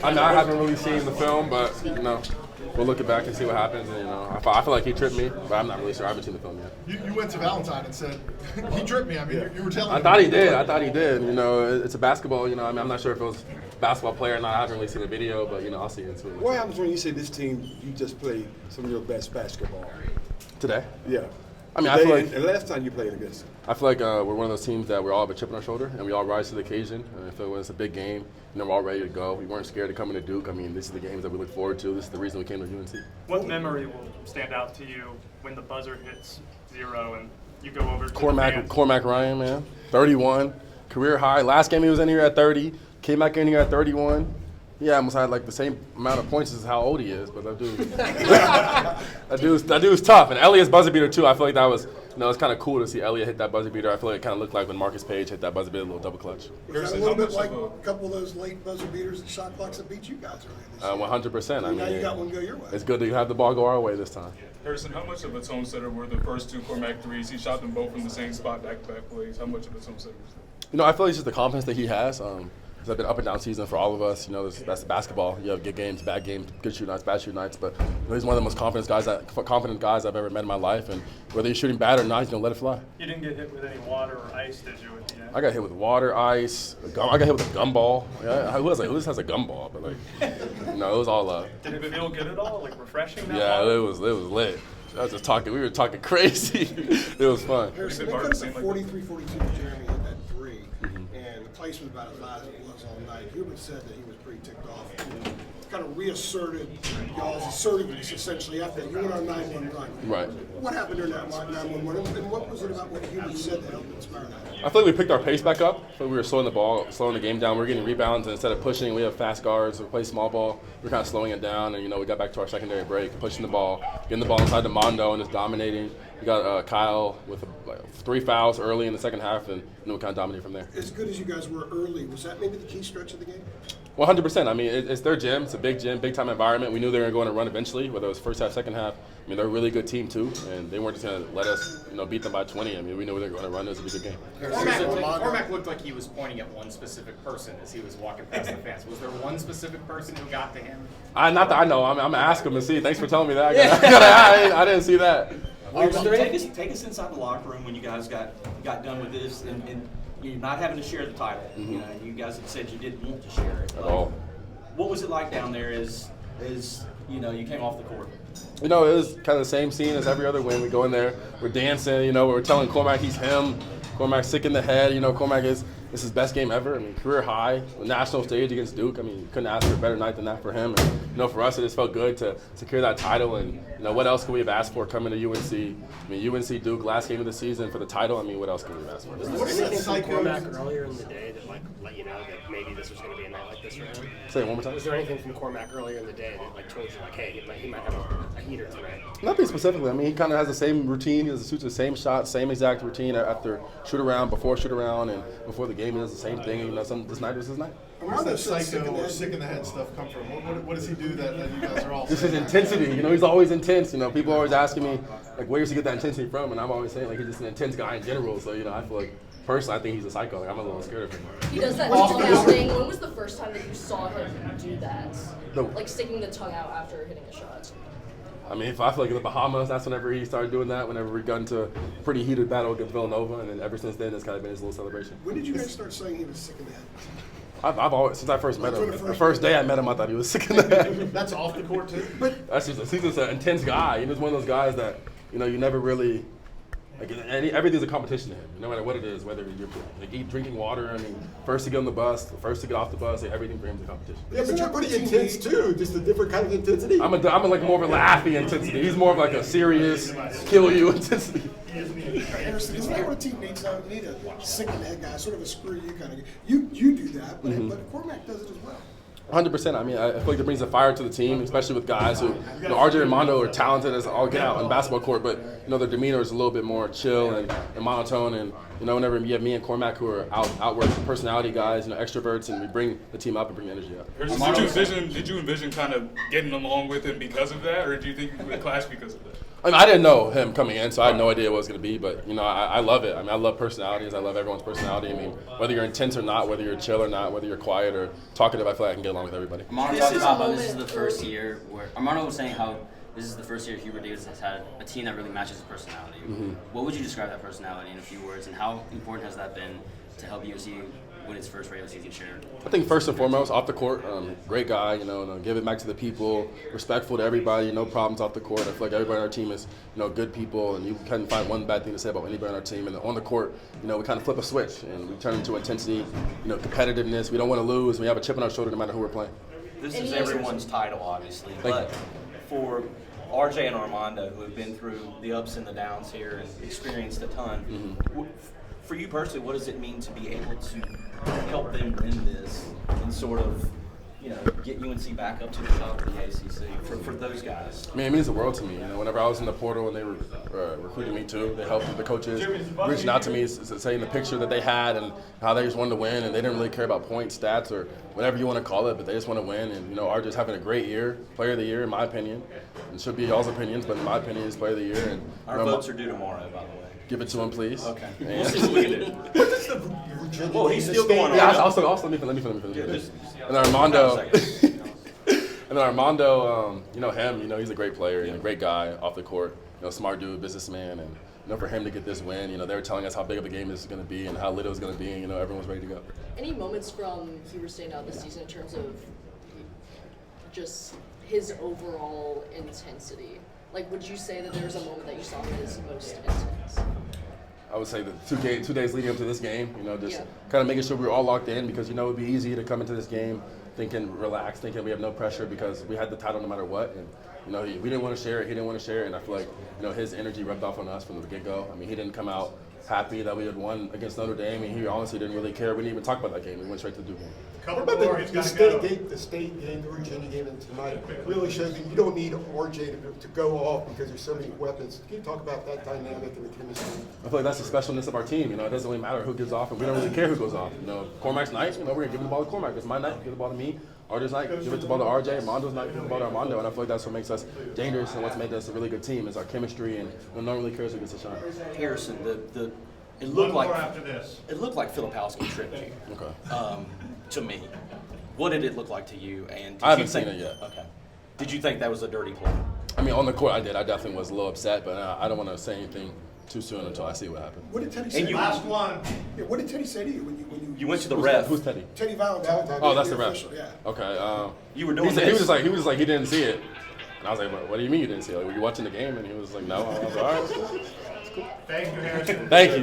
I mean, I haven't really seen the film, but we'll look it back and see what happens. And I feel like he tripped me, but I'm not really sure. I haven't seen the film yet. You went to Valentine and said he tripped me. I mean, you were telling me. I thought he did. It's a basketball. I'm not sure if it was a basketball player or not. I haven't really seen the video, but I'll see it. What happens when you say this team, you just played some of your best basketball? Today? Yeah. I mean, I feel like the last time you played against them. I feel like we're one of those teams that we all have a chip on our shoulder and we all rise to the occasion. And I feel when it's a big game, we're all ready to go. We weren't scared to come into Duke. I mean, this is the games that we look forward to. This is the reason we came to UNC. What memory will stand out to you when the buzzer hits 0 and you go over to Cormac Ryan, man, 31, career high. Last game he was in here at 30, came back in here at 31. Yeah, almost had like the same amount of points as how old he is, but that dude's tough. And Elliott's buzzer beater too. I feel like that was, it's kind of cool to see Elliott hit that buzzer beater. I feel like it kind of looked like when Marcus Page hit that buzzer beater, a little double clutch. Was that a little bit like a couple of those late buzzer beaters and shot clocks that beat you guys earlier this year? 100%. I mean, now you got one go your way. It's good to have the ball go our way this time. Harrison, how much of a tone setter were the first two Cormac threes? He shot them both from the same spot, back-to-back plays. How much of a tone setter was that? I feel like it's just the confidence that he has. It's been up and down season for all of us. That's basketball. You have good games, bad games, good shoot nights, bad shoot nights. But he's one of the most confident guys I've ever met in my life. And whether he's shooting bad or not, he's gonna let it fly. You didn't get hit with any water or ice, did you? At the end? I got hit with water, ice. I got hit with a gumball. Yeah, who just has a gumball? But it was all. Did it feel good at all? Like refreshing? Yeah, it was lit. I was just talking. We were talking crazy. It was fun. Harrison, they could have been 43-42 with Jeremy hit that three, and the place was about as live as it was all night. Hubert said that he was pretty ticked off. Kind of reasserted y'all's assertiveness essentially after that. You went on a 9-1 run. Right. What happened during that 9-1 and what was it about what Hubert said that helped inspire that? I feel like we picked our pace back up. I feel like we were slowing the game down. We were getting rebounds, and instead of pushing, we have fast guards. We play small ball. We were kind of slowing it down, and we got back to our secondary break, pushing the ball, getting the ball inside the Mondo, and just dominating. We got Kyle with 3 fouls early in the second half, and we kind of dominated from there. As good as you guys were early, was that maybe the key stretch of the game? 100%. I mean, it's their gym. It's a big gym, big-time environment. We knew they were going to run eventually, whether it was first half, second half. I mean, they're a really good team, too, and they weren't just going to let us, beat them by 20. I mean, we knew they were going to run. It was a big game. Cormac looked like he was pointing at one specific person as he was walking past the fence. Was there one specific person who got to him? Not that I know. I'm going to ask him and see. Thanks for telling me that. I didn't see that. Take us inside the locker room when you guys got done with this, and you're not having to share the title. You guys had said you didn't want to share it. At all. What was it like down there as you came off the court? It was kind of the same scene as every other win. We go in there, we're dancing, we're telling Cormac he's him. Cormac's sick in the head. Cormac is his best game ever. I mean, career high, national stage against Duke. I mean, you couldn't ask for a better night than that for him. And, for us, it just felt good to secure that title. And, what else could we have asked for coming to UNC? I mean, UNC Duke, last game of the season for the title. I mean, what else could we have asked for? Was there anything from Cormac earlier in the day that, let you know that maybe this was going to be a night like this for him? Say it one more time. Was there anything from Cormac earlier in the day that, told you, hey, he might have a heater tonight? Nothing specifically. I mean, he kind of has the same routine. He shoots the same shot, same exact routine after shoot-around, before shoot-around, and before the game. He does the same thing. This night was his night. Where does that psycho or sick in the head stuff come from? What does he do that you guys are all Just his intensity. He's always intense. People are always asking me, where does he get that intensity from? And I'm always saying, he's just an intense guy in general. So, I feel like, personally, I think he's a psycho. I'm a little scared of him. He does that tongue out thing. When was the first time that you saw him do that? Sticking the tongue out after hitting a shot? I mean, if I feel like in the Bahamas, that's whenever he started doing that, whenever we got into a pretty heated battle against Villanova, and then ever since then, it's kind of been his little celebration. When did you guys start saying he was sick in the head? I've always, since I first met him, the first day I met him, I thought he was sick in the head. That's off the court, too? He's just an intense guy. He's one of those guys that, you never really, everything's a competition to him, no matter what it is, whether you're drinking water, first to get on the bus, first to get off the bus, everything for him is a competition. Yeah, but you're pretty intense too, just a different kind of intensity. I'm more of a laughy intensity. He's more of a serious, kill you intensity. Harrison, isn't that what a team needs now? You need a sick in the head guy, sort of a screw you kind of guy. You do that, but Cormac does it as well. 100%. I mean, I feel like it brings a fire to the team, especially with guys who, RJ and Mondo are talented as all get out on the basketball court, but, their demeanor is a little bit more chill and monotone. And, whenever you have me and Cormac who are outward personality guys, extroverts, and we bring the team up and bring the energy up. Did you envision kind of getting along with him because of that, or do you think you would clash because of that? I mean, I didn't know him coming in, so I had no idea what it was going to be. But, you know, I love it. I mean, I love personalities. I love everyone's personality. I mean, whether you're intense or not, whether you're chill or not, whether you're quiet or talkative, I feel like I can get along with everybody. Armando talked about how this is the first year where Armando was saying how this is the first year Hubert Davis has had a team that really matches his personality. Mm-hmm. What would you describe that personality in a few words, and how important has that been to help UNC win its first regular season share? I think first and foremost, off the court, great guy, you know, give it back to the people, respectful to everybody, no problems off the court. I feel like everybody on our team is, you know, good people, and you couldn't find one bad thing to say about anybody on our team. And on the court, you know, we kind of flip a switch, and we turn into intensity, you know, competitiveness. We don't want to lose. We have a chip on our shoulder no matter who we're playing. This is everyone's title, obviously, but for RJ and Armando, who have been through the ups and the downs here and experienced a ton, for you personally, what does it mean to be able to help them win this and sort of, you know, get UNC back up to the top of the ACC for those guys? I mean, it means the world to me. You know, whenever I was in the portal and they were recruiting me too, they helped the coaches reaching out to me, saying the picture that they had and how they just wanted to win, and they didn't really care about points, stats, or whatever you want to call it, but they just want to win. And, you know, RJ's having a great year, player of the year in my opinion. It should be y'all's opinions, but in my opinion, he's player of the year. And our votes are due tomorrow, by the way. Give it to him, please. Okay. We'll see what we can do. Well, he's still going on. Yeah, also let me finish. And Armando, and then Armando, you know him. You know he's a great player, you know, great guy off the court. You know, smart dude, businessman, and you know for him to get this win, you know they were telling us how big of a game this is going to be and how lit it was going to be, and you know everyone was ready to go. Any moments from Hubert staying out this season in terms of just his overall intensity? Like, would you say that there was a moment that you saw him as most intense? I would say the 2 days leading up to this game, you know, just kind of making sure we were all locked in because, you know, it would be easy to come into this game thinking relaxed, thinking we have no pressure because we had the title no matter what. And, you know, we didn't want to share it, he didn't want to share it, and I feel like, you know, his energy rubbed off on us from the get-go. I mean, he didn't come out happy that we had won against Notre Dame, and he honestly didn't really care. We didn't even talk about that game. We went straight to the Duke game. Couple What more, about he's the got to state go. game? The state game, the Virginia game tonight really showed that you don't need RJ to go off because there's so many weapons. Can you talk about that dynamic and the chemistry? I feel like that's the specialness of our team. You know, it doesn't really matter who gets off, and we don't really care who goes off. You know, Cormac's night, you know, we're gonna give the ball to Cormac. It's my night, give the ball to me. RJ's night, give it the ball to RJ. Armando's night, give the ball to Armando. And I feel like that's what makes us dangerous and what's made us a really good team is our chemistry, and no one really cares who gets a shot. Harrison, it looked like Filipowski tripped you. Okay. To me, what did it look like to you? And did I haven't you think, seen it yet. Okay. Did you think that was a dirty play? I mean, on the court, I did. I definitely was a little upset, but I don't want to say anything too soon until I see what happened. What did Teddy say? Last one. Yeah, what did Teddy say to you when You went to the ref. Who's Teddy? Teddy Valentine? Oh, that's the ref. official, yeah. Okay. You were doing he was just like he didn't see it, and I was like, what do you mean you didn't see it? Like, were you watching the game? And he was like, no. I was like, all right, it's cool. Thank you, Harrison. Thank you.